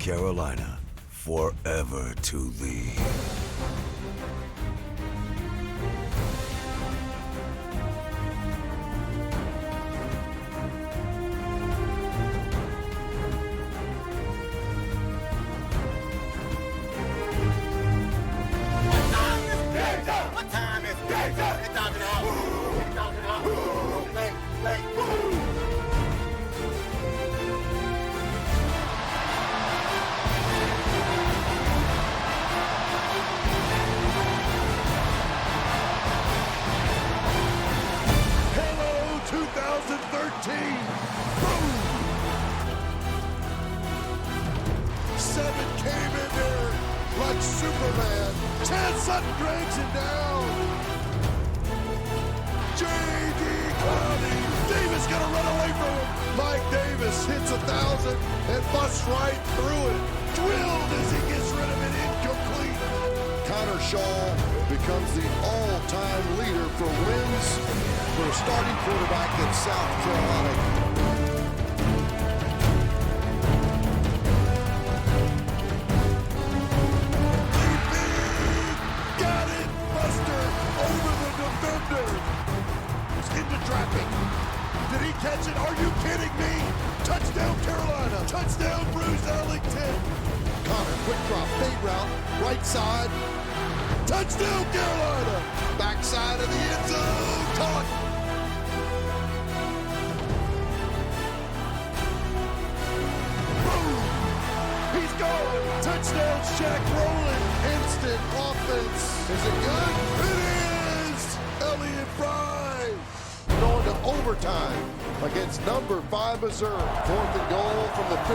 Carolina, forever to thee. Superman. Chad Sutton drags him down. J.D. Clowney. Davis gonna run away from him. Mike Davis hits 1,000 and busts right through it. Drilled as he gets rid of it, incomplete. Connor Shaw becomes the all-time leader for wins for a starting quarterback in South Carolina. Did he catch it? Are you kidding me? Touchdown Carolina. Touchdown Bruce Ellington. Connor, quick drop, fade route, right side. Touchdown Carolina. Backside of the end zone. Caught. Boom. He's gone. Touchdown Shaq rolling. Instant offense. Is it good? It is. Elliott Fry. Going to overtime against number 5 Missouri. 4th and goal from the 15.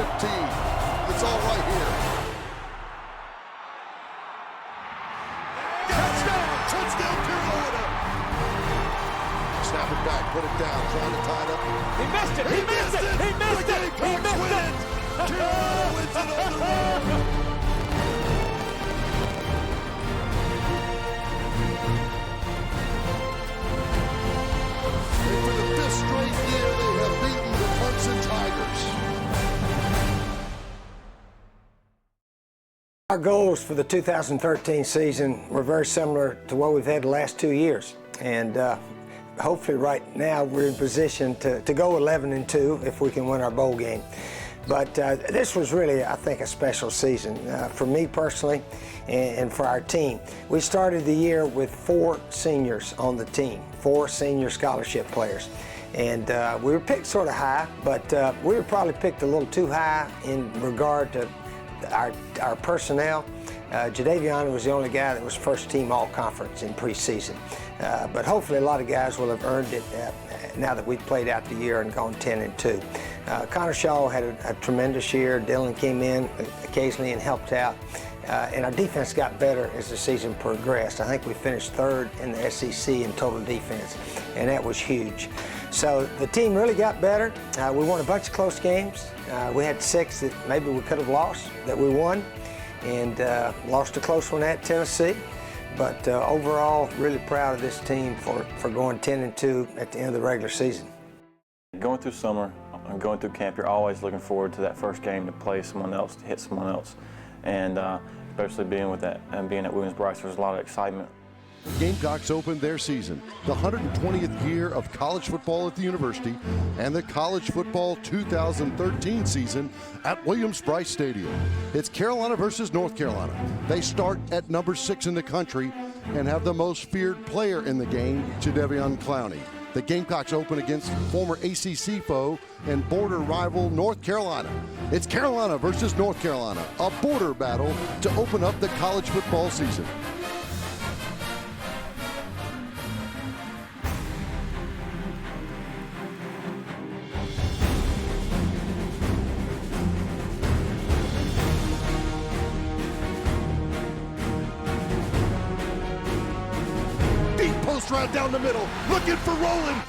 It's all right here. Touchdown! Touchdown Carolina! Snap it back, put it down, trying to tie it up. He missed it! He missed it! He missed it! He missed it! Carolina wins it on the road! And for the 5th straight year, they have beaten the Clemson Tigers. Our goals for the 2013 season were very similar to what we've had the last 2 years. And hopefully right now we're in position to go 11-2 if we can win our bowl game. But this was really, I think, a special season for me personally and for our team. We started the year with 4 seniors on the team, 4 senior scholarship players. And we were picked sort of high, but we were probably picked a little too high in regard to our personnel. Jadavion was the only guy that was first team all-conference in preseason. But hopefully a lot of guys will have earned it now that we've played out the year and gone 10-2. Connor Shaw had a tremendous year. Dylan came in occasionally and helped out. And our defense got better as the season progressed. I think we finished 3rd in the SEC in total defense, and that was huge. So the team really got better. We won a bunch of close games. We had 6 that maybe we could have lost that we won, and lost a close one at Tennessee. But overall, really proud of this team for going 10-2 at the end of the regular season. Going through summer and going through camp, you're always looking forward to that first game to play someone else, to hit someone else. And especially being with that and being at Williams-Brice, there's a lot of excitement. Gamecocks opened their season, the 120th year of college football at the university, and the College Football 2013 season at Williams-Brice Stadium. It's Carolina versus North Carolina. They start at number 6 in the country and have the most feared player in the game, Jadavion Clowney. The Gamecocks open against former ACC foe and border rival North Carolina. It's Carolina versus North Carolina, a border battle to open up the college football season. Deep post route down the middle, looking for Rowland.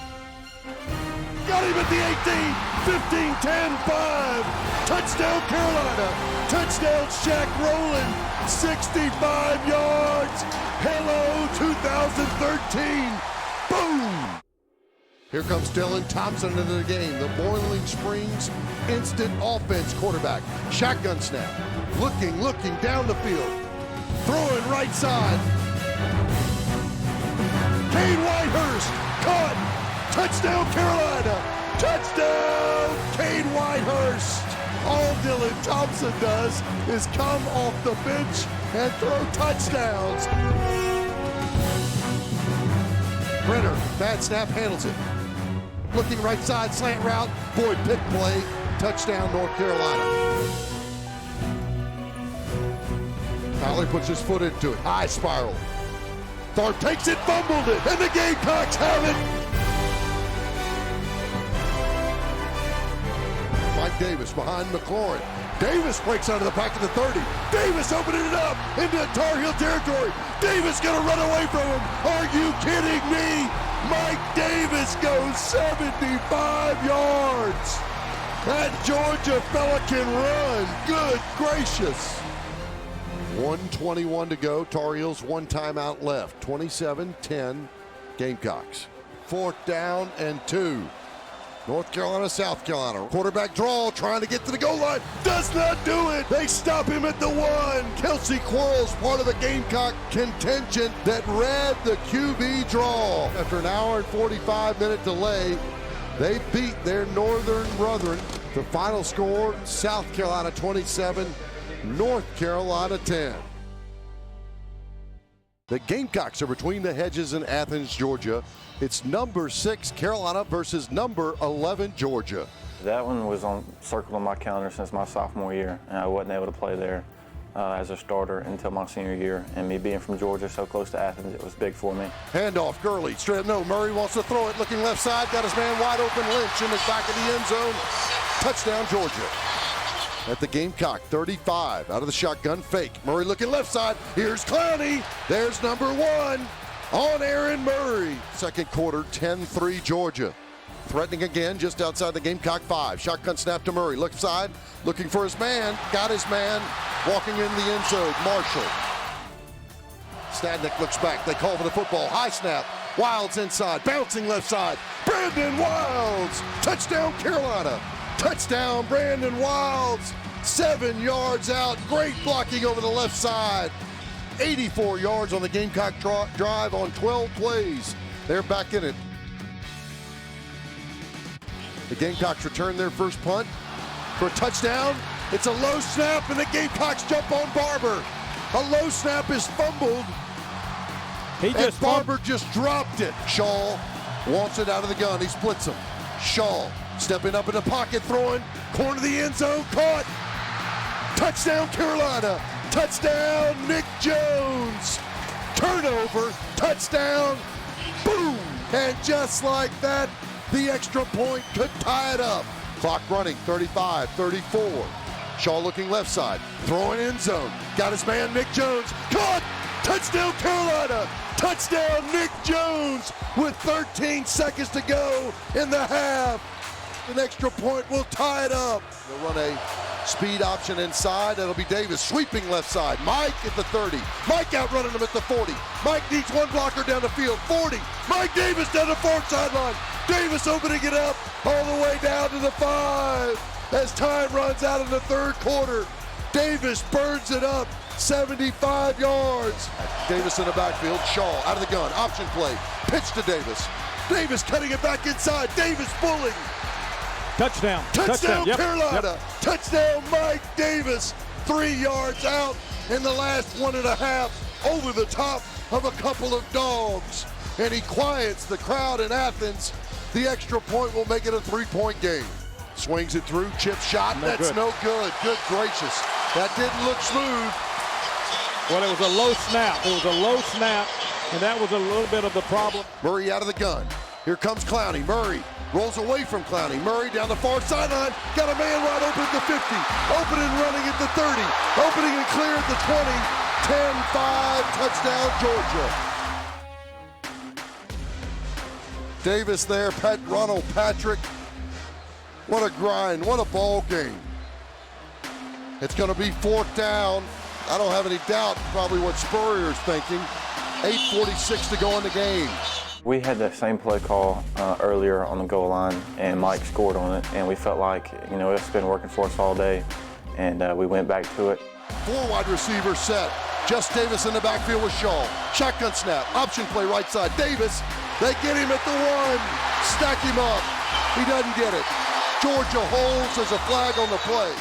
Got him at the 18, 15, 10, 5. Touchdown Carolina. Touchdown Shaq Rowland. 65 yards. Halo 2013. Boom. Here comes Dylan Thompson into the game. The Boiling Springs instant offense quarterback. Shotgun snap. Looking down the field. Throwing right side. Cade Whitehurst caught. Touchdown Carolina. Touchdown Cade Whitehurst. All Dylan Thompson does is come off the bench and throw touchdowns. Brenner, bad snap, handles it. Looking right side, slant route. Boyd pick play. Touchdown, North Carolina. Fowler puts his foot into it. High spiral. Tharp takes it, fumbled it, and the Gamecocks have it. Mike Davis behind McLaurin. Davis breaks out of the back of the 30. Davis opening it up into Tar Heel territory. Davis gonna run away from him. Are you kidding me? Mike Davis goes 75 yards. That Georgia fella can run. Good gracious. 1:21 to go. Tar Heels, one timeout left. 27-10 Gamecocks. 4th down and 2. North Carolina, South Carolina. Quarterback draw, trying to get to the goal line. Does not do it. They stop him at the 1. Kelsey Quarles, part of the Gamecock contingent that read the QB draw. After an hour and 45-minute delay, they beat their northern brethren. The final score, South Carolina 27, North Carolina 10. The Gamecocks are between the hedges in Athens, Georgia. It's number 6 Carolina versus number 11 Georgia. That one was circled on my calendar since my sophomore year, and I wasn't able to play there as a starter until my senior year. And me being from Georgia, so close to Athens, it was big for me. Handoff, Gurley, straight, no, Murray wants to throw it, looking left side, got his man wide open, Lynch in the back of the end zone. Touchdown, Georgia. At the Gamecock 35, out of the shotgun, fake. Murray looking left side, here's Clowney, there's number 1 on Aaron Murray. Second quarter, 10-3 Georgia. Threatening again, just outside the Gamecock 5. Shotgun snap to Murray, left side, looking for his man, got his man, walking in the end zone, Marshall. Stadnick looks back, they call for the football, high snap, Wilds inside, bouncing left side, Brandon Wilds, touchdown Carolina. Touchdown, Brandon Wilds, 7 yards out, great blocking over the left side. 84 yards on the Gamecock drive on 12 plays. They're back in it. The Gamecocks return their first punt for a touchdown. It's a low snap, and the Gamecocks jump on Barber. A low snap is fumbled, and Barber just dropped it. Shaw wants it out of the gun. He splits him. Shaw stepping up in the pocket, throwing, corner of the end zone, caught. Touchdown, Carolina. Touchdown, Nick Jones. Turnover, touchdown, boom. And just like that, the extra point could tie it up. Clock running, 35, 34. Shaw looking left side, throwing end zone. Got his man, Nick Jones. Caught! Touchdown, Carolina. Touchdown, Nick Jones with 13 seconds to go in the half. An extra point will tie it up. They'll run a speed option inside. That'll be Davis sweeping left side. Mike at the 30. Mike outrunning him at the 40. Mike needs one blocker down the field. 40. Mike Davis down the far sideline. Davis opening it up all the way down to the 5 as time runs out in the third quarter. Davis burns it up. 75 yards. Davis in the backfield. Shaw out of the gun. Option play. Pitch to Davis. Davis cutting it back inside. Davis pulling. Touchdown. Touchdown, Carolina. Yep. Touchdown, Mike Davis. 3 yards out in the last 1.5, over the top of a couple of dogs. And he quiets the crowd in Athens. The extra point will make it a 3-point game. Swings it through, chip shot. That's no good. Good gracious. That didn't look smooth. Well, it was a low snap. It was a low snap, and that was a little bit of the problem. Murray out of the gun. Here comes Clowney. Murray rolls away from Clowney. Murray down the far sideline. Got a man wide open at the 50. Open and running at the 30. Opening and clear at the 20. 10-5, touchdown, Georgia. Davis there, Ronald Patrick. What a grind, what a ball game. It's going to be 4th down. I don't have any doubt probably what Spurrier is thinking. 8:46 to go in the game. We had that same play call earlier on the goal line, and Mike scored on it, and we felt like, it's been working for us all day, and we went back to it. 4 wide receivers set. Just Davis in the backfield with Shaw. Shotgun snap, option play right side. Davis, they get him at the 1. Stack him up. He doesn't get it. Georgia holds as a flag on the play.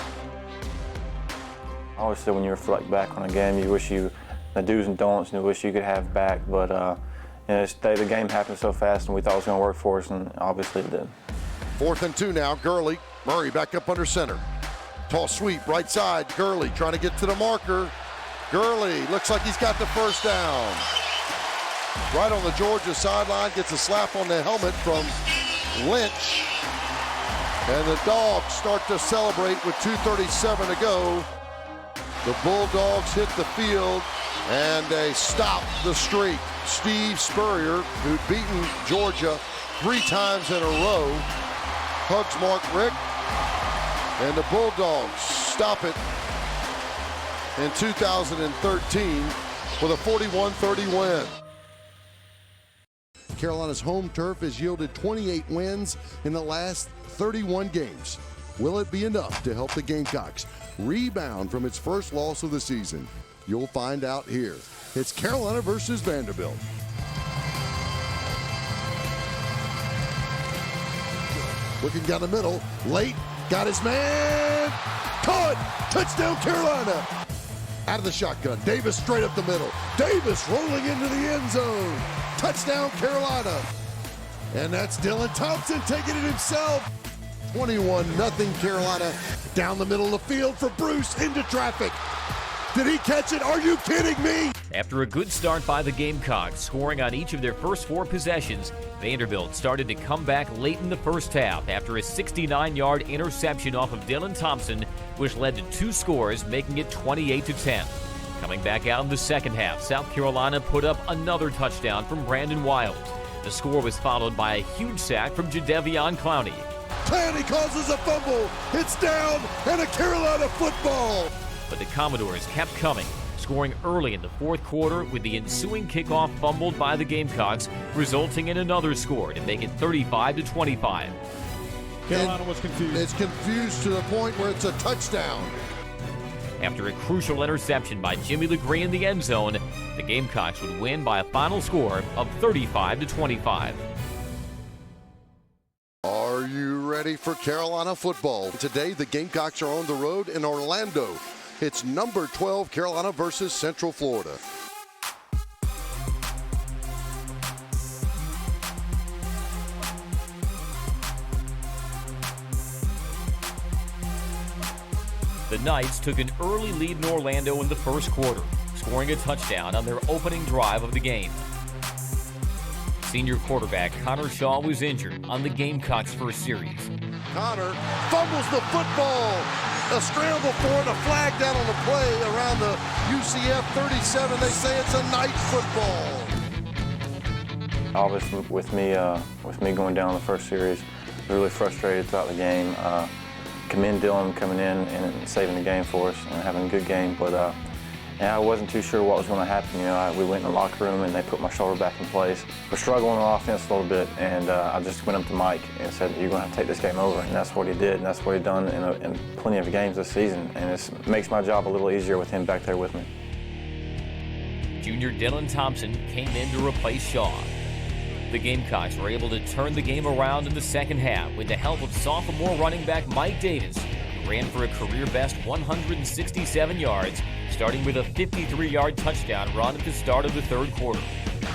Obviously, when you reflect back on a game, you wish the do's and don'ts, you wish you could have back, but the game happened so fast, and we thought it was going to work for us, and obviously it did. 4th and 2 now. Gurley, Murray back up under center. Toss sweep, right side. Gurley trying to get to the marker. Gurley looks like he's got the first down. Right on the Georgia sideline, gets a slap on the helmet from Lynch. And the Dogs start to celebrate with 2:37 to go. The Bulldogs hit the field, and they stop the streak. Steve Spurrier, who'd beaten Georgia 3 times in a row, hugs Mark Richt, and the Bulldogs stop it in 2013 with a 41-30 win. Carolina's home turf has yielded 28 wins in the last 31 games. Will it be enough to help the Gamecocks rebound from its first loss of the season? You'll find out here. It's Carolina versus Vanderbilt. Looking down the middle, late, got his man, caught, touchdown Carolina. Out of the shotgun, Davis straight up the middle. Davis rolling into the end zone. Touchdown Carolina. And that's Dylan Thompson taking it himself. 21-0 Carolina. Down the middle of the field for Bruce into traffic. Did he catch it? Are you kidding me? After a good start by the Gamecocks, scoring on each of their first 4 possessions, Vanderbilt started to come back late in the first half after a 69-yard interception off of Dylan Thompson, which led to 2 scores, making it 28-10. Coming back out in the second half, South Carolina put up another touchdown from Brandon Wild. The score was followed by a huge sack from Jadeveon Clowney. Clowney causes a fumble. It's down, and a Carolina football. But the Commodores kept coming, scoring early in the fourth quarter with the ensuing kickoff fumbled by the Gamecocks, resulting in another score to make it 35-25. Carolina was confused. It's confused to the point where it's a touchdown. After a crucial interception by Jimmy LeGree in the end zone, the Gamecocks would win by a final score of 35-25. Are you ready for Carolina football? Today, the Gamecocks are on the road in Orlando. It's number 12 Carolina versus Central Florida. The Knights took an early lead in Orlando in the first quarter, scoring a touchdown on their opening drive of the game. Senior quarterback Connor Shaw was injured on the Gamecocks' first series. Connor fumbles the football. A scramble for it, a flag down on the play around the UCF 37. They say it's a night football. Obviously, with me going down the first series, really frustrated throughout the game. Commend Dylan coming in and saving the game for us and having a good game, but I wasn't too sure what was going to happen. We went in the locker room and they put my shoulder back in place. We're struggling on offense a little bit, and I just went up to Mike and said, "You're going to have to take this game over," and that's what he did, and that's what he's done in plenty of games this season, and it makes my job a little easier with him back there with me. Junior Dylan Thompson came in to replace Shaw. The Gamecocks were able to turn the game around in the second half with the help of sophomore running back Mike Davis, who ran for a career-best 167 yards, starting with a 53-yard touchdown run at the start of the third quarter.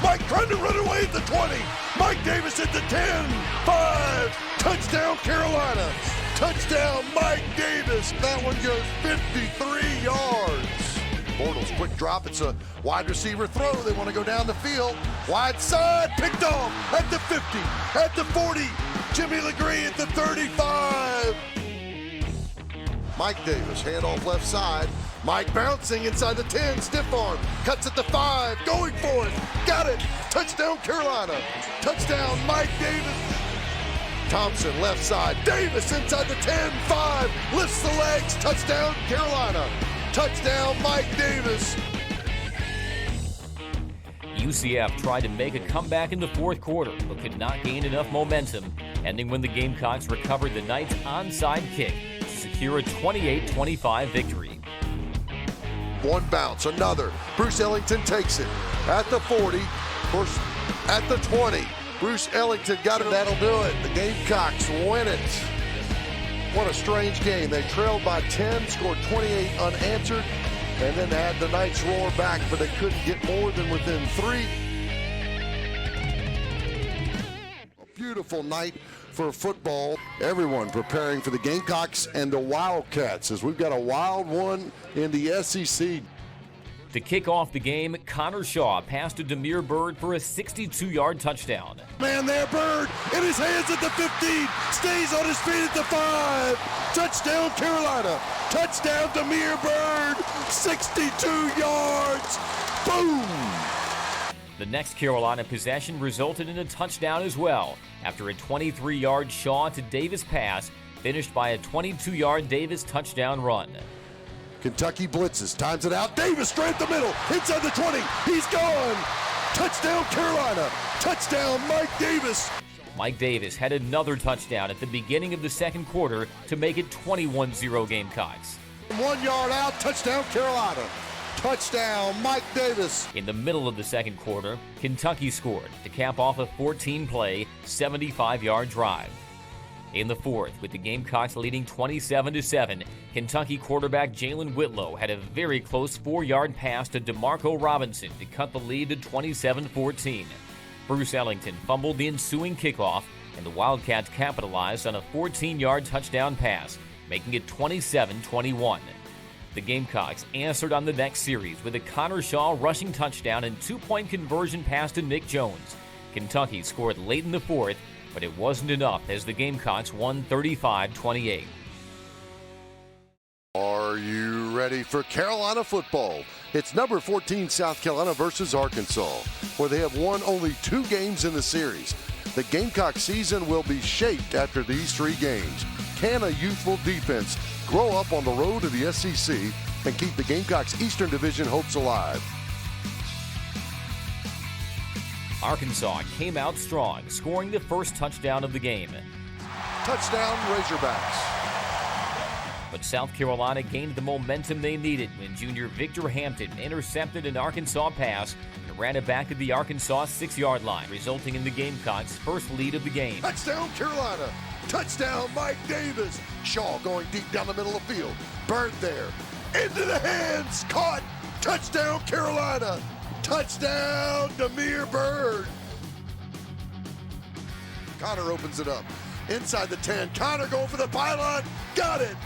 Mike trying to run away at the 20. Mike Davis at the 10. 5. Touchdown Carolina. Touchdown Mike Davis. That one goes 53 yards. Bortles quick drop. It's a wide receiver throw. They want to go down the field. Wide side. Picked off at the 50. At the 40. Jimmy LeGree at the 35. Mike Davis, handoff left side. Mike bouncing inside the 10, stiff arm, cuts at the 5, going for it, got it, touchdown Carolina, touchdown Mike Davis. Thompson left side, Davis inside the 10, 5, lifts the legs, touchdown Carolina, touchdown Mike Davis. UCF tried to make a comeback in the fourth quarter, but could not gain enough momentum, ending when the Gamecocks recovered the Knights' onside kick to secure a 28-25 victory. One bounce, another. Bruce Ellington takes it at the 40, at the 20. Bruce Ellington got it. That'll do it. The Gamecocks win it. What a strange game. They trailed by 10, scored 28 unanswered, and then had the Knights roar back, but they couldn't get more than within 3. A beautiful night for football. Everyone preparing for the Gamecocks and the Wildcats, as we've got a wild one in the SEC. To kick off the game, Connor Shaw passed to Demir Bird for a 62-yard touchdown. Man there, Bird, in his hands at the 15, stays on his feet at the 5. Touchdown, Carolina. Touchdown, Demir Bird, 62 yards. Boom! The next Carolina possession resulted in a touchdown as well, after a 23-yard Shaw to Davis pass, finished by a 22-yard Davis touchdown run. Kentucky blitzes, times it out. Davis straight at the middle, inside the 20. He's gone. Touchdown, Carolina. Touchdown, Mike Davis. Mike Davis had another touchdown at the beginning of the second quarter to make it 21-0 Gamecocks. 1 yard out, touchdown, Carolina. Touchdown, Mike Davis. In the middle of the second quarter, Kentucky scored to cap off a 14-play, 75-yard drive. In the fourth, with the Gamecocks leading 27-7, Kentucky quarterback Jalen Whitlow had a very close 4-yard pass to DeMarco Robinson to cut the lead to 27-14. Bruce Ellington fumbled the ensuing kickoff, and the Wildcats capitalized on a 14-yard touchdown pass, making it 27-21. The Gamecocks answered on the next series with a Connor Shaw rushing touchdown and 2-point conversion pass to Nick Jones. Kentucky scored late in the fourth, but it wasn't enough as the Gamecocks won 35-28. Are you ready for Carolina football? It's number 14 South Carolina versus Arkansas, where they have won only 2 games in the series. The Gamecock season will be shaped after these 3 games. Can a youthful defense grow up on the road to the SEC and keep the Gamecocks' Eastern Division hopes alive? Arkansas came out strong, scoring the first touchdown of the game. Touchdown, Razorbacks. But South Carolina gained the momentum they needed when junior Victor Hampton intercepted an Arkansas pass and ran it back at the Arkansas 6-yard line, resulting in the Gamecocks' first lead of the game. Touchdown, Carolina. Touchdown, Mike Davis. Shaw going deep down the middle of the field. Bird there. Into the hands. Caught. Touchdown, Carolina. Touchdown, Demir Bird. Connor opens it up. Inside the 10. Connor going for the pylon. Got it.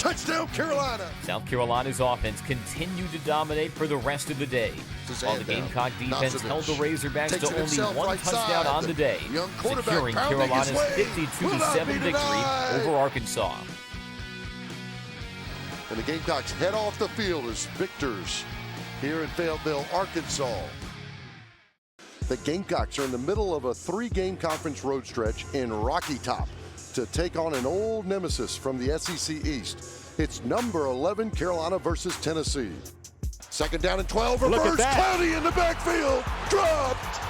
Touchdown, Carolina. South Carolina's offense continued to dominate for the rest of the day, while the Gamecock defense held the Razorbacks to only 1 touchdown on the day, securing Carolina's 52-7 victory over Arkansas. And the Gamecocks head off the field as victors here in Fayetteville, Arkansas. The Gamecocks are in the middle of a 3-game conference road stretch in Rocky Top to take on an old nemesis from the SEC East. It's number 11 Carolina versus Tennessee. Second down and 12, reverse, Cloudy in the backfield, dropped.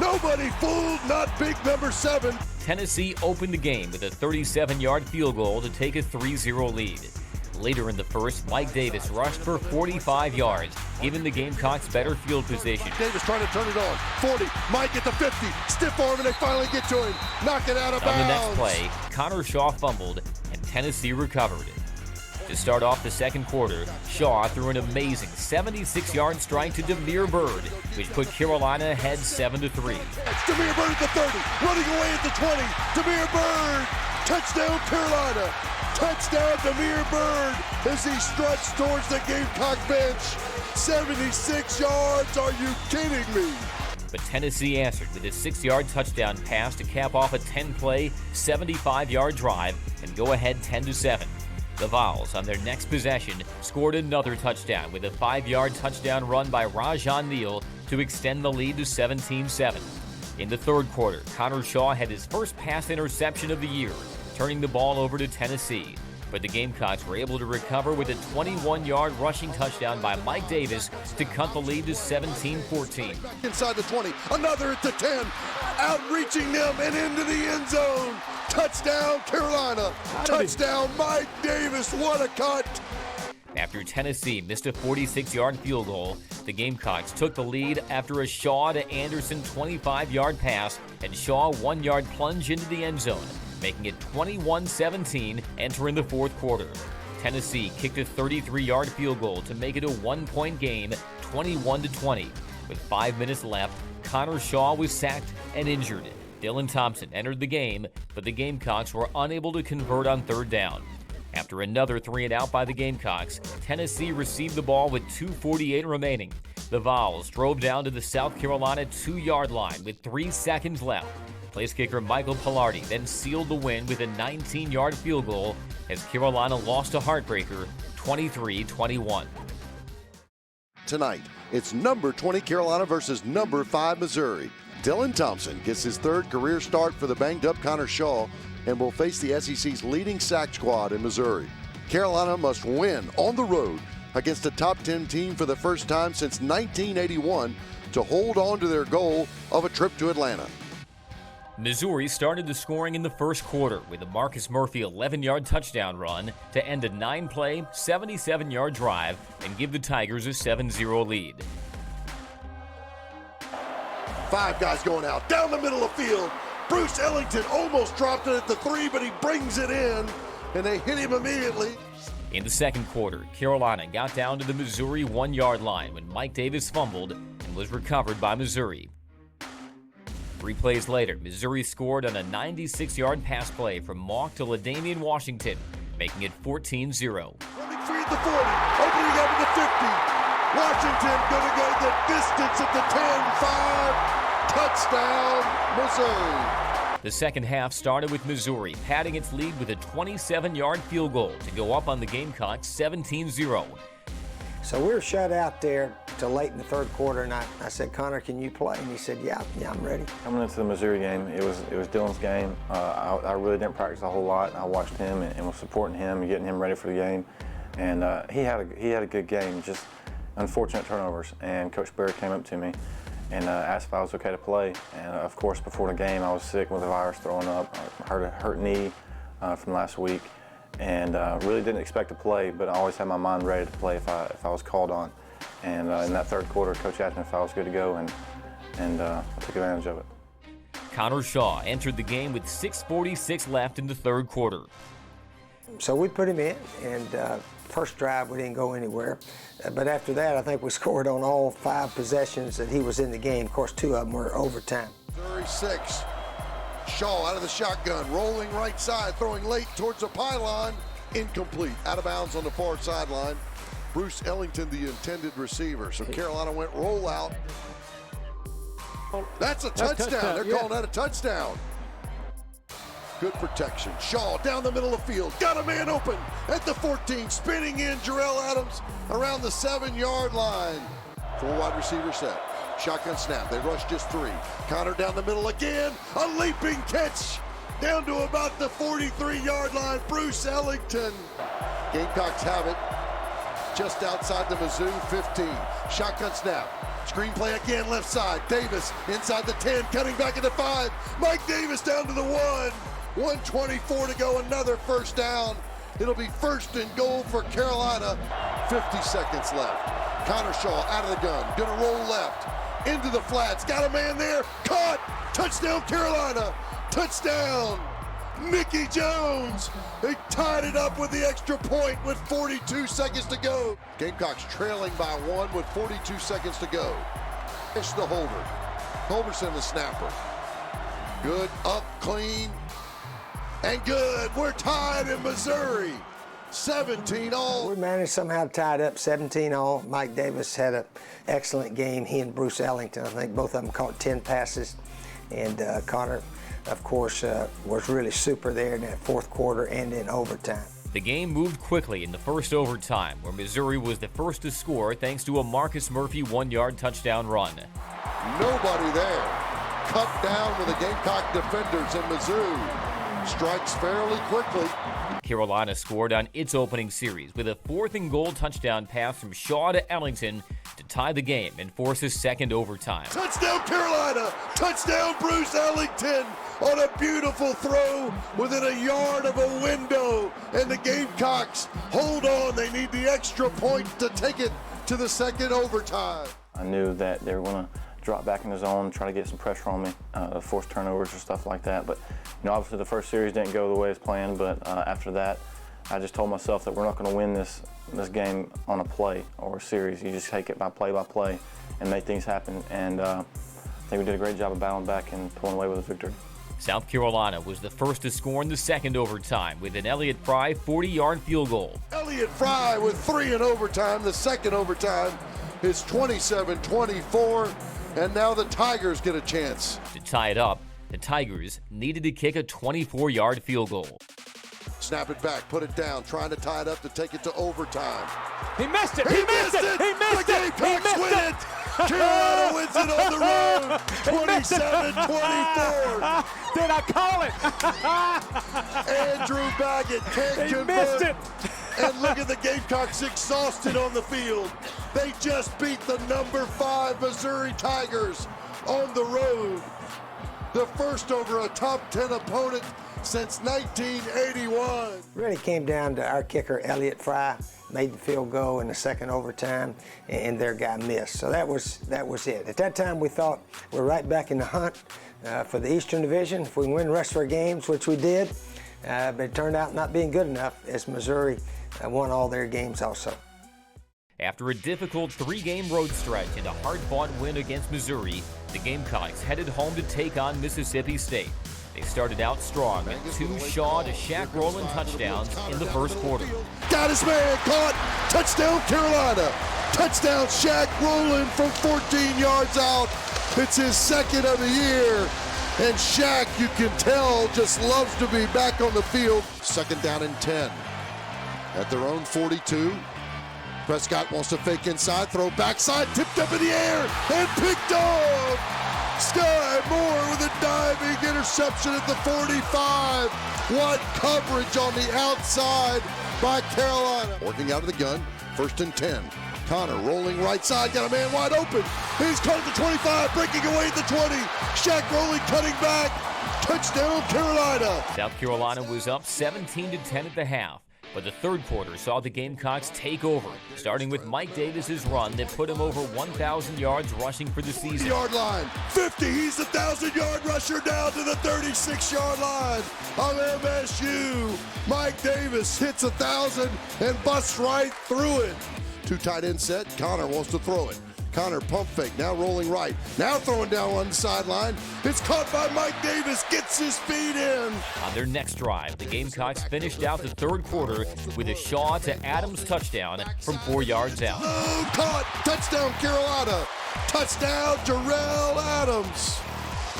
Nobody fooled, not big number 7. Tennessee opened the game with a 37-yard field goal to take a 3-0 lead. Later in the first, Mike Davis rushed for 45 yards, giving the Gamecocks better field position. Davis trying to turn it on. 40, Mike at the 50, stiff arm, and they finally get to him. Knock it out of bounds. On the next play, Connor Shaw fumbled, and Tennessee recovered. To start off the second quarter, Shaw threw an amazing 76-yard strike to Demir Bird, which put Carolina ahead 7-3. It's Demir Bird at the 30, running away at the 20. Demir Bird, touchdown Carolina. Touchdown Demir Bird as he struts towards the Gamecock bench. 76 yards, are you kidding me? But Tennessee answered with a 6-yard touchdown pass to cap off a 10-play, 75-yard drive and go ahead 10-7. The Vols, on their next possession, scored another touchdown with a 5-yard touchdown run by Rajon Neal to extend the lead to 17-7. In the third quarter, Connor Shaw had his first pass interception of the year, turning the ball over to Tennessee. but the Gamecocks were able to recover with a 21-yard rushing touchdown by Mike Davis to cut the lead to 17-14. Back inside the 20, another at the 10, outreaching them and into the end zone. Touchdown, Carolina. Touchdown, Mike Davis. What a cut. After Tennessee missed a 46-yard field goal, the Gamecocks took the lead after a Shaw to Anderson 25-yard pass and Shaw 1-yard plunge into the end zone, making it 21-17 entering the fourth quarter. Tennessee kicked a 33-yard field goal to make it a 1-point game, 21-20. With 5 minutes left, Connor Shaw was sacked and injured. Dylan Thompson entered the game, but the Gamecocks were unable to convert on third down. After another 3-and-out by the Gamecocks, Tennessee received the ball with 2:48 remaining. The Vols drove down to the South Carolina 2-yard line with 3 seconds left. Place kicker Michael Pilardi then sealed the win with a 19-yard field goal as Carolina lost a heartbreaker, 23-21. Tonight, it's number 20 Carolina versus number 5 Missouri. Dylan Thompson gets his third career start for the banged-up Connor Shaw and will face the SEC's leading sack squad in Missouri. Carolina must win on the road against a top 10 team for the first time since 1981 to hold on to their goal of a trip to Atlanta. Missouri started the scoring in the first quarter with a Marcus Murphy 11-yard touchdown run to end a 9-play, 77-yard drive and give the Tigers a 7-0 lead. 5 guys going out, down the middle of the field. Bruce Ellington almost dropped it at the 3, but he brings it in, and they hit him immediately. In the second quarter, Carolina got down to the Missouri 1-yard line when Mike Davis fumbled and was recovered by Missouri. 3 plays later, Missouri scored on a 96-yard pass play from Mock to LaDamian Washington, making it 14-0. Running free at the 40, opening up at the 50. Washington going to go the distance at the 10-5. Touchdown, Missouri. The second half started with Missouri padding its lead with a 27-yard field goal to go up on the Gamecocks 17-0. So we were shut out there till late in the third quarter, and I said, Connor, can you play? And he said, yeah, I'm ready. Coming into the Missouri game, it was Dylan's game. I really didn't practice a whole lot. I watched him and was supporting him and getting him ready for the game. And he had a good game, just unfortunate turnovers. And Coach Spurrier came up to me and asked if I was okay to play. And of course, before the game, I was sick with a virus, throwing up, hurt knee from last week, and really didn't expect to play. But I always had my mind ready to play if I was called on. And in that third quarter, Coach asked me if I was good to go, and I took advantage of it. Connor Shaw entered the game with 6:46 left in the third quarter. So we put him in, and first drive we didn't go anywhere. But after that, I think we scored on all 5 possessions that he was in the game. Of course, 2 of them were overtime. 36. Shaw out of the shotgun, rolling right side, throwing late towards the pylon. Incomplete, out of bounds on the far sideline. Bruce Ellington, the intended receiver. So Carolina went roll out. That's a touchdown. They're calling that a touchdown. Good protection. Shaw down the middle of the field. Got a man open at the 14. Spinning in Jarrell Adams around the 7-yard line. 4 wide receiver set. Shotgun snap. They rush just 3. Connor down the middle again. A leaping catch down to about the 43-yard line. Bruce Ellington. Gamecocks have it just outside the Mizzou 15. Shotgun snap. Screenplay again, left side. Davis inside the 10, cutting back into 5. Mike Davis down to the 1. 1:24 to go, another first down. It'll be first and goal for Carolina. 50 seconds left. Connor Shaw out of the gun, gonna roll left. Into the flats, got a man there, caught! Touchdown Carolina! Touchdown! Mickey Jones! They tied it up with the extra point with 42 seconds to go. Gamecocks trailing by 1 with 42 seconds to go. It's the holder. Culberson the snapper. Good, up, clean, and good. We're tied in Missouri. 17 all. We managed somehow to tie it up 17 all. Mike Davis had an excellent game. He and Bruce Ellington, I think both of them caught 10 passes. And Connor, of course, was really super there in that fourth quarter and in overtime. The game moved quickly in the first overtime, where Missouri was the first to score thanks to a Marcus Murphy 1-yard touchdown run. Nobody there. Cut down with the Gamecock defenders in Mizzou. Strikes fairly quickly. Carolina scored on its opening series with a 4th-and-goal touchdown pass from Shaw to Ellington to tie the game and force a second overtime. Touchdown Carolina! Touchdown Bruce Ellington on a beautiful throw within a yard of a window. And the Gamecocks hold on. They need the extra point to take it to the second overtime. I knew that they were going to drop back in the zone, try to get some pressure on me, force turnovers or stuff like that. But obviously the first series didn't go the way as planned. But after that, I just told myself that we're not going to win this game on a play or a series. You just take it by play and make things happen. And I think we did a great job of battling back and pulling away with a victory. South Carolina was the first to score in the second overtime with an Elliott Fry 40-yard field goal. Elliott Fry with 3 in overtime. The second overtime is 27-24, and now the Tigers get a chance. To tie it up, the Tigers needed to kick a 24-yard field goal. Snap it back, put it down, trying to tie it up to take it to overtime. He missed it! He missed it! He missed The it! He Gamecocks missed win it! it! Carolina wins it on the road, 27-24. Did I call it? Andrew Baggett can't He convert. missed it! And look at the Gamecocks exhausted on the field. They just beat the number 5 Missouri Tigers on the road. The first over a top 10 opponent since 1981. Really came down to our kicker, Elliott Fry, made the field goal in the second overtime, and their guy missed. So that was it. At that time, we thought we're right back in the hunt for the Eastern Division. If we can win the rest of our games, which we did, but it turned out not being good enough as Missouri won all their games also. After a difficult 3-game road stretch and a hard-fought win against Missouri, the Gamecocks headed home to take on Mississippi State. They started out strong with 2 Shaw to Shaq Rowland touchdowns in the first quarter. Got his man caught. Touchdown Carolina. Touchdown Shaq Rowland from 14 yards out. It's his second of the year. And Shaq, you can tell, just loves to be back on the field. Second down and 10. At their own 42. Prescott wants to fake inside, throw backside, tipped up in the air, and picked off. Sky Moore with a diving interception at the 45. What coverage on the outside by Carolina. Working out of the gun, 1st and 10. Connor rolling right side, got a man wide open. He's caught at the 25, breaking away at the 20. Shaq Rowland cutting back. Touchdown Carolina. South Carolina was up 17-10 at the half. But the third quarter saw the Gamecocks take over, starting with Mike Davis's run that put him over 1,000 yards rushing for the season. Yard line, 50, he's the 1,000-yard rusher down to the 36-yard line of MSU. Mike Davis hits 1,000 and busts right through it. 2 tight end set, Connor wants to throw it. Connor pump fake, now rolling right, now throwing down on the sideline. It's caught by Mike Davis, gets his feet in. On their next drive, the Gamecocks finished out the third quarter with a Shaw to Adams touchdown from 4 yards out. Oh, caught, touchdown Carolina, touchdown Jarrell Adams.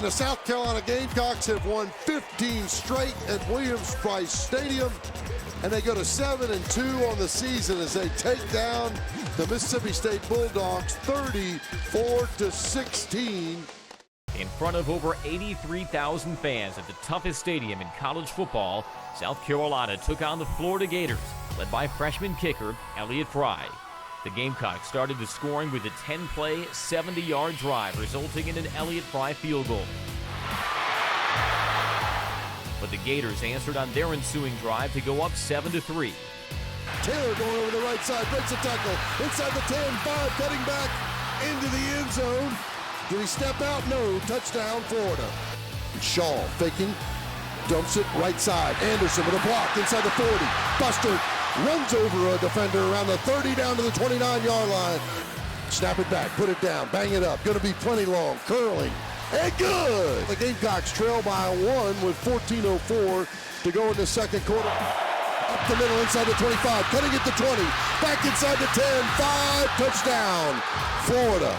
The South Carolina Gamecocks have won 15 straight at Williams-Brice Stadium, and they go to 7-2 on the season as they take down the Mississippi State Bulldogs 34-16. In front of over 83,000 fans at the toughest stadium in college football, South Carolina took on the Florida Gators, led by freshman kicker Elliott Fry. The Gamecocks started the scoring with a 10-play, 70-yard drive, resulting in an Elliott Fry field goal. But the Gators answered on their ensuing drive to go up 7-3. Taylor going over the right side, breaks a tackle, inside the 10-5, cutting back into the end zone. Did he step out? No. Touchdown, Florida. Shaw faking, dumps it right side. Anderson with a block inside the 40. Buster runs over a defender around the 30 down to the 29-yard line. Snap it back, put it down, bang it up. Going to be plenty long, curling, and good. The Gamecocks trail by 1 with 14:04 to go in the second quarter. Up the middle inside the 25, cutting it to 20. Back inside the 10, 5, touchdown, Florida.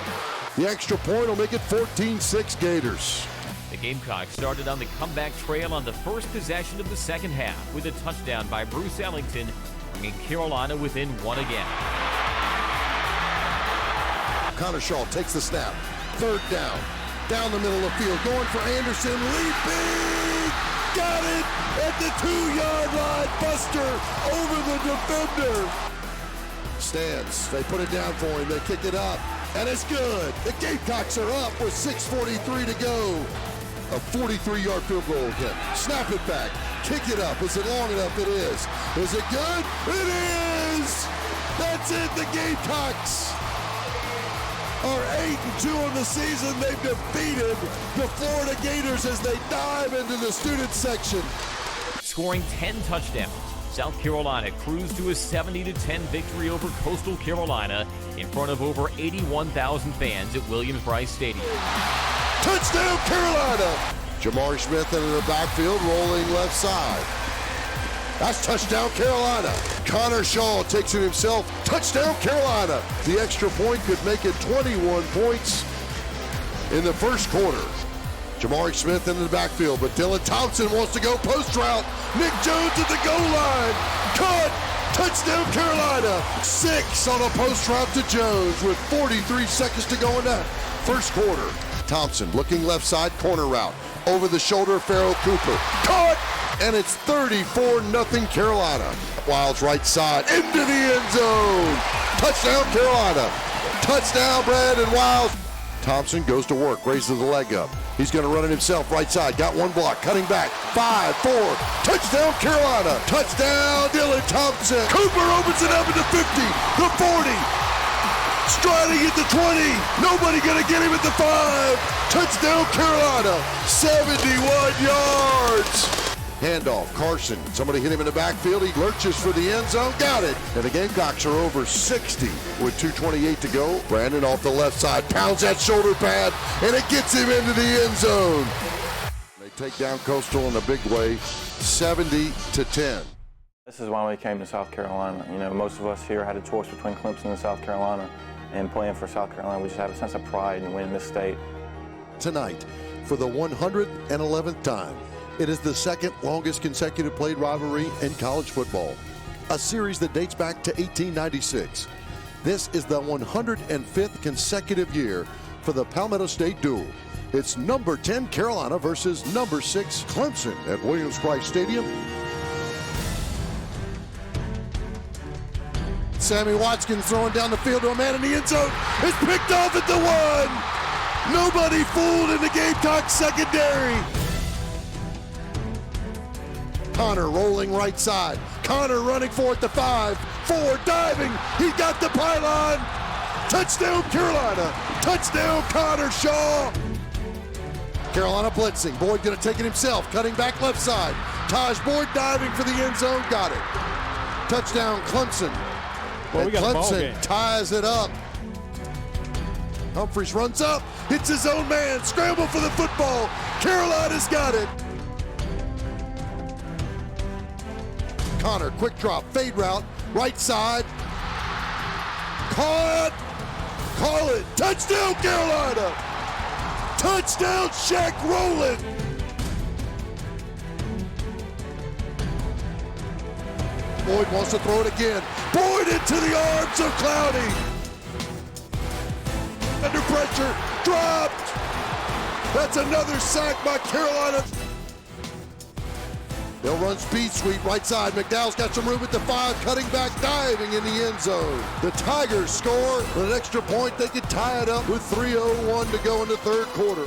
The extra point will make it 14-6 Gators. The Gamecocks started on the comeback trail on the first possession of the second half with a touchdown by Bruce Ellington, bringing Carolina within 1 again. Connor Shaw takes the snap. Third down. Down the middle of the field. Going for Anderson. Leaping. Got it at the 2-yard line. Buster over the defender. Stands. They put it down for him. They kick it up. And it's good. The Gamecocks are up with 6:43 to go. A 43-yard field goal attempt. Snap it back. Kick it up. Is it long enough? It is. Is it good? It is! That's it. The Gamecocks are 8-2 on the season. They've defeated the Florida Gators as they dive into the student section. Scoring 10 touchdowns, South Carolina cruised to a 70-10 victory over Coastal Carolina in front of over 81,000 fans at Williams-Brice Stadium. Touchdown, Carolina! Jamari Smith into the backfield, rolling left side. That's touchdown, Carolina. Connor Shaw takes it himself. Touchdown, Carolina. The extra point could make it 21 points in the first quarter. Jamari Smith into the backfield, but Dylan Thompson wants to go post route. Nick Jones at the goal line. Caught. Touchdown, Carolina. 6 on a post route to Jones with 43 seconds to go in that first quarter. Thompson looking left side, corner route. Over the shoulder, Farrell Cooper. Caught! And it's 34-0 Carolina. Wiles right side, into the end zone. Touchdown, Carolina. Touchdown, Brandon Wiles. Thompson goes to work, raises the leg up. He's going to run it himself, right side. Got one block, cutting back. 5, 4. Touchdown, Carolina. Touchdown, Dylan Thompson. Cooper opens it up at the 50, the 40. Striding at the 20. Nobody going to get him at the 5. Touchdown, Carolina. 71 yards. Handoff, Carson. Somebody hit him in the backfield. He lurches for the end zone. Got it. And the Gamecocks are over 60 with 2:28 to go. Brandon off the left side. Pounds that shoulder pad. And it gets him into the end zone. They take down Coastal in a big way. 70-10. This is why we came to South Carolina. You know, most of us here had a choice between Clemson and South Carolina. And playing for South Carolina, we just have a sense of pride in winning this state. Tonight, for the 111th time, it is the second longest consecutive played rivalry in college football, a series that dates back to 1896. This is the 105th consecutive year for the Palmetto State Duel. It's number 10 Carolina versus number 6 Clemson at Williams-Brice Stadium. Sammy Watkins throwing down the field to a man in the end zone. It's picked off at the 1. Nobody fooled in the Gamecock secondary. Connor rolling right side. Connor running for it, the 5. 4 diving. He got the pylon. Touchdown, Carolina. Touchdown, Connor Shaw. Carolina blitzing. Boyd going to take it himself. Cutting back left side. Taj Boyd diving for the end zone. Got it. Touchdown, Clemson. Well, and Clemson ties it up. Humphreys runs up. Hits his own man. Scramble for the football. Carolina's got it. Connor, quick drop, fade route, right side. Caught. Call it. Touchdown, Carolina. Touchdown, Shaq Rowland. Boyd wants to throw it again. Boyd into the arms of Clowney. Under pressure, dropped. That's another sack by Carolina. They'll run speed sweep right side. McDowell's got some room at the 5, cutting back, diving in the end zone. The Tigers score with an extra point. They could tie it up with 3:01 to go in the third quarter.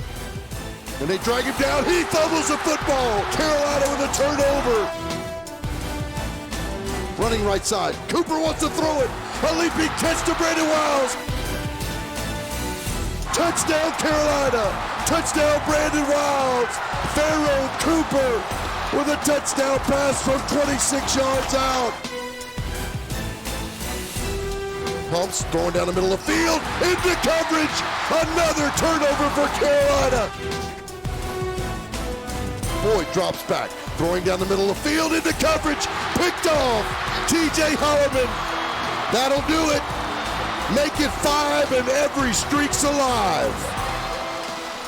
And they drag him down. He fumbles the football. Carolina with a turnover. Running right side. Cooper wants to throw it. A leaping catch to Brandon Wiles. Touchdown, Carolina. Touchdown, Brandon Wiles. Farrell Cooper with a touchdown pass from 26 yards out. Pumps throwing down the middle of the field. Into coverage. Another turnover for Carolina. Boyd drops back. Throwing down the middle of the field into coverage. Picked off. TJ Holloman. That'll do it. Make it 5 and every streak's alive.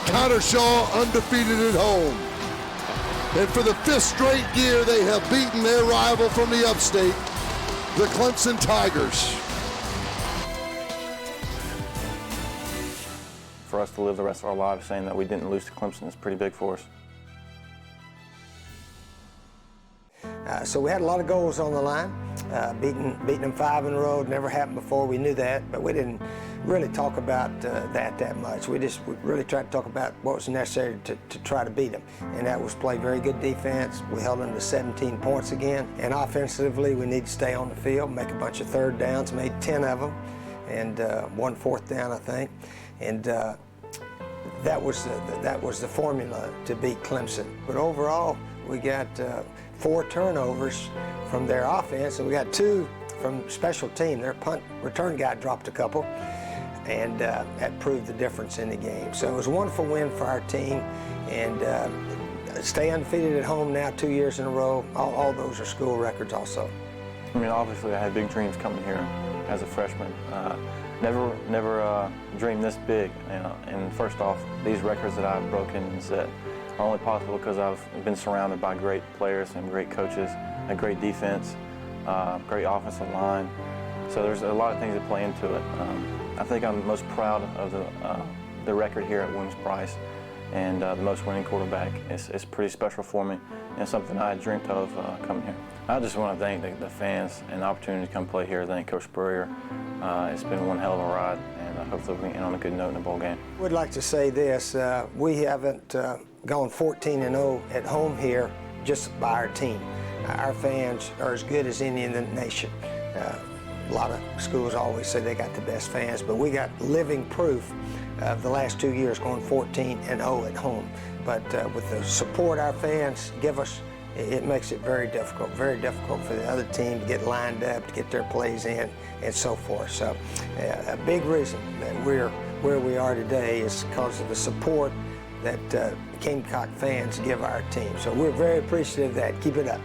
Connor Shaw undefeated at home. And for the 5th straight year, they have beaten their rival from the upstate, the Clemson Tigers. For us to live the rest of our lives saying that we didn't lose to Clemson is pretty big for us. So we had a lot of goals on the line. Beating them 5 in a row never happened before. We knew that, but we didn't really talk about that much. We really tried to talk about what was necessary to try to beat them, and that was play very good defense. We held them to 17 points again, and offensively we need to stay on the field, make a bunch of third downs, made 10 of them, and 1 fourth down, I think, and that was the formula to beat Clemson. But overall, we got 4 turnovers from their offense, and we got 2 from special team. Their punt return guy dropped a couple, and that proved the difference in the game. So it was a wonderful win for our team, and stay undefeated at home now 2 years in a row. All those are school records also. I mean, obviously I had big dreams coming here as a freshman. Never dreamed this big. And first off, these records that I've broken is that are only possible because I've been surrounded by great players and great coaches, a great defense, great offensive line. So there's a lot of things that play into it. I think I'm most proud of the record here at Williams-Brice, and the most winning quarterback. It's pretty special for me, and something I dreamt of coming here. I just want to thank the fans and the opportunity to come play here. Thank Coach Spurrier. It's been one hell of a ride, and hopefully we can end on a good note in the bowl game. I would like to say this, we haven't gone 14-0 at home here just by our team. Our fans are as good as any in the nation. A lot of schools always say they got the best fans, but we got living proof of the last 2 years going 14-0 at home. But with the support our fans give us, it makes it very difficult for the other team to get lined up, to get their plays in, and so forth. So a big reason that we're where we are today is because of the support that Gamecock fans give our team. So we're very appreciative of that. Keep it up.